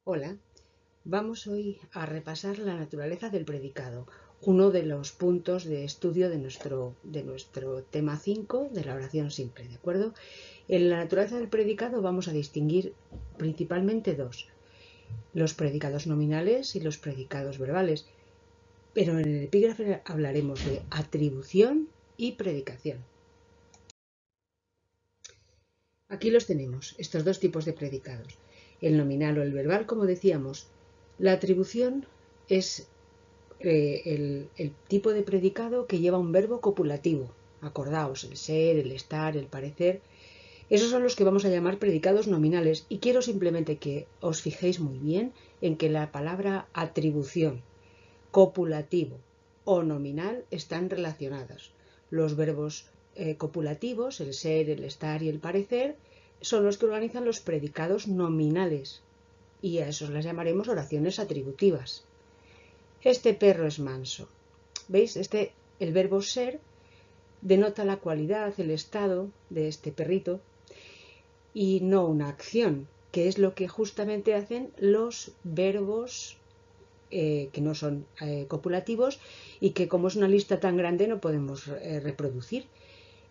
Hola, vamos hoy a repasar la naturaleza del predicado, uno de los puntos de estudio de nuestro tema 5 de la oración simple, ¿de acuerdo? En la naturaleza del predicado vamos a distinguir principalmente dos, los predicados nominales y los predicados verbales, pero en el epígrafe hablaremos de atribución y predicación. Aquí los tenemos, estos dos tipos de predicados, el nominal o el verbal, como decíamos. La atribución es el tipo de predicado que lleva un verbo copulativo. Acordaos, el ser, el estar, el parecer. Esos son los que vamos a llamar predicados nominales y quiero simplemente que os fijéis muy bien en que la palabra atribución, copulativo o nominal están relacionadas. Los verbos copulativos, el ser, el estar y el parecer, son los que organizan los predicados nominales y a esos las llamaremos oraciones atributivas. Este perro es manso. ¿Veis? El verbo ser denota la cualidad, el estado de este perrito y no una acción, que es lo que justamente hacen los verbos que no son copulativos y que como es una lista tan grande no podemos reproducir.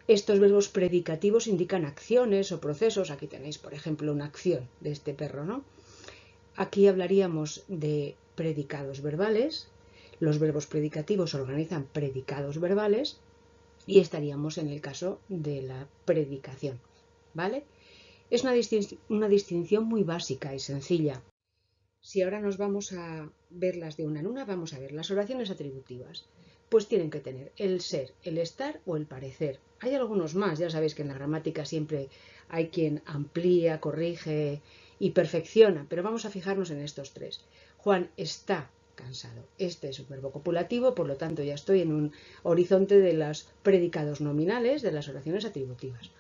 Estos verbos predicativos indican acciones o procesos. Aquí tenéis, por ejemplo, una acción de este perro, ¿no? Aquí hablaríamos de predicados verbales. Los verbos predicativos organizan predicados verbales y estaríamos en el caso de la predicación, ¿vale? Es una distinción muy básica y sencilla. Si ahora nos vamos a verlas de una en una, vamos a ver las oraciones atributivas. Pues tienen que tener el ser, el estar o el parecer. Hay algunos más, ya sabéis que en la gramática siempre hay quien amplía, corrige y perfecciona, pero vamos a fijarnos en estos tres. Juan está cansado. Este es un verbo copulativo, por lo tanto ya estoy en un horizonte de los predicados nominales de las oraciones atributivas.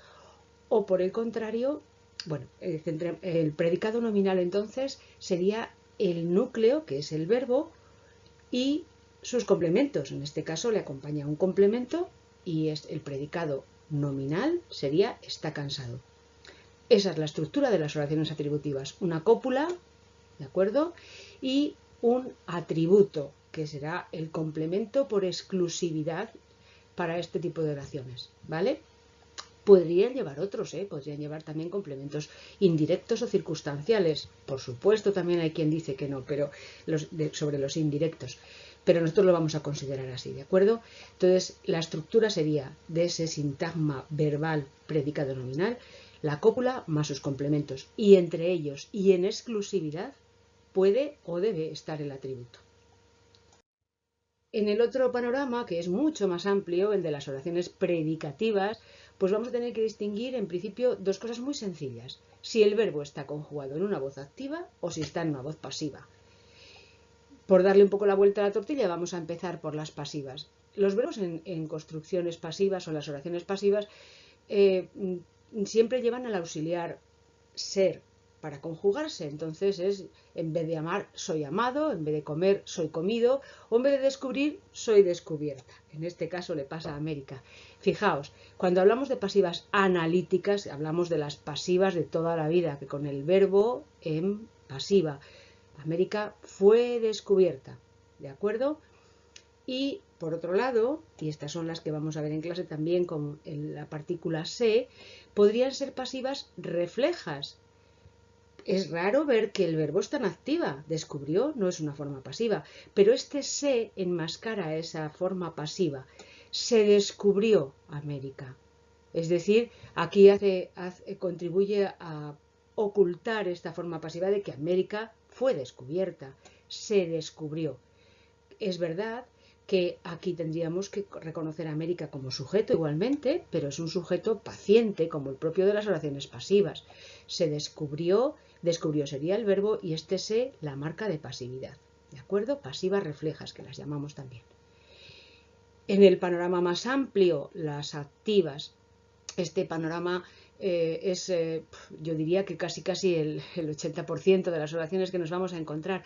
O por el contrario, bueno, el predicado nominal entonces sería el núcleo, que es el verbo, y sus complementos. En este caso le acompaña un complemento y el predicado nominal sería está cansado. Esa es la estructura de las oraciones atributivas. Una cópula, ¿de acuerdo? Y un atributo, que será el complemento por exclusividad para este tipo de oraciones, ¿vale? Podrían llevar otros, podrían llevar también complementos indirectos o circunstanciales. Por supuesto, también hay quien dice que no, pero sobre los indirectos. Pero nosotros lo vamos a considerar así, ¿de acuerdo? Entonces, la estructura sería de ese sintagma verbal predicado nominal, la cópula más sus complementos. Y entre ellos, y en exclusividad, puede o debe estar el atributo. En el otro panorama, que es mucho más amplio, el de las oraciones predicativas, pues vamos a tener que distinguir en principio dos cosas muy sencillas. Si el verbo está conjugado en una voz activa o si está en una voz pasiva. Por darle un poco la vuelta a la tortilla, vamos a empezar por las pasivas. Los verbos en construcciones pasivas o las oraciones pasivas siempre llevan al auxiliar ser para conjugarse. Entonces es, en vez de amar, soy amado, en vez de comer, soy comido, o en vez de descubrir, soy descubierta. En este caso le pasa a América. Fijaos, cuando hablamos de pasivas analíticas, hablamos de las pasivas de toda la vida, que con el verbo en pasiva. América fue descubierta, ¿de acuerdo? Y por otro lado, y estas son las que vamos a ver en clase también con la partícula se, podrían ser pasivas reflejas. Es raro ver que el verbo está en activa. Descubrió no es una forma pasiva, pero este se enmascara esa forma pasiva. Se descubrió América. Es decir, aquí contribuye a ocultar esta forma pasiva de que América fue descubierta, se descubrió. Es verdad que aquí tendríamos que reconocer a América como sujeto igualmente, pero es un sujeto paciente, como el propio de las oraciones pasivas. Se descubrió, descubrió sería el verbo y este se la marca de pasividad. ¿De acuerdo? Pasivas reflejas, que las llamamos también. En el panorama más amplio, las activas. Este panorama yo diría que casi el 80% de las oraciones que nos vamos a encontrar.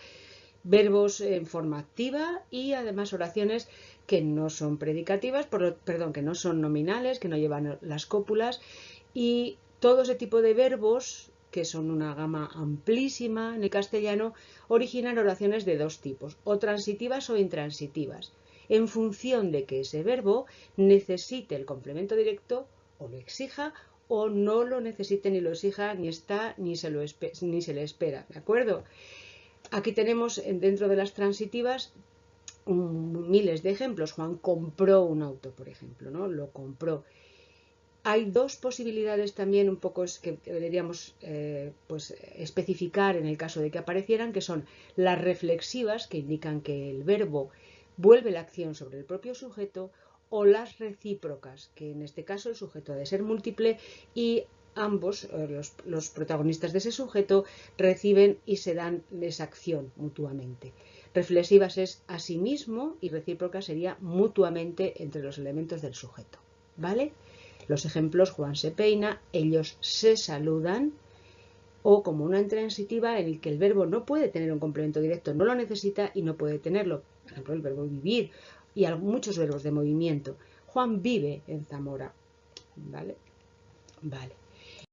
Verbos en forma activa y además oraciones que no son predicativas, que no son nominales, que no llevan las cópulas y todo ese tipo de verbos que son una gama amplísima en el castellano, originan oraciones de dos tipos, o transitivas o intransitivas, en función de que ese verbo necesite el complemento directo o lo exija, o no lo necesite ni lo exija, ni está, ni se le espera, ¿de acuerdo? Aquí tenemos dentro de las transitivas miles de ejemplos. Juan compró un auto, por ejemplo, ¿no? Lo compró. Hay dos posibilidades también un poco que deberíamos pues, especificar en el caso de que aparecieran, que son las reflexivas, que indican que el verbo vuelve la acción sobre el propio sujeto, o las recíprocas, que en este caso el sujeto ha de ser múltiple y ambos, los protagonistas de ese sujeto, reciben y se dan esa acción mutuamente. Reflexivas es asimismo y recíprocas sería mutuamente entre los elementos del sujeto. ¿Vale? Los ejemplos: Juan se peina, ellos se saludan, o como una intransitiva en el que el verbo no puede tener un complemento directo, no lo necesita y no puede tenerlo. Por ejemplo, el verbo vivir y muchos verbos de movimiento. Juan vive en Zamora. ¿Vale? Vale.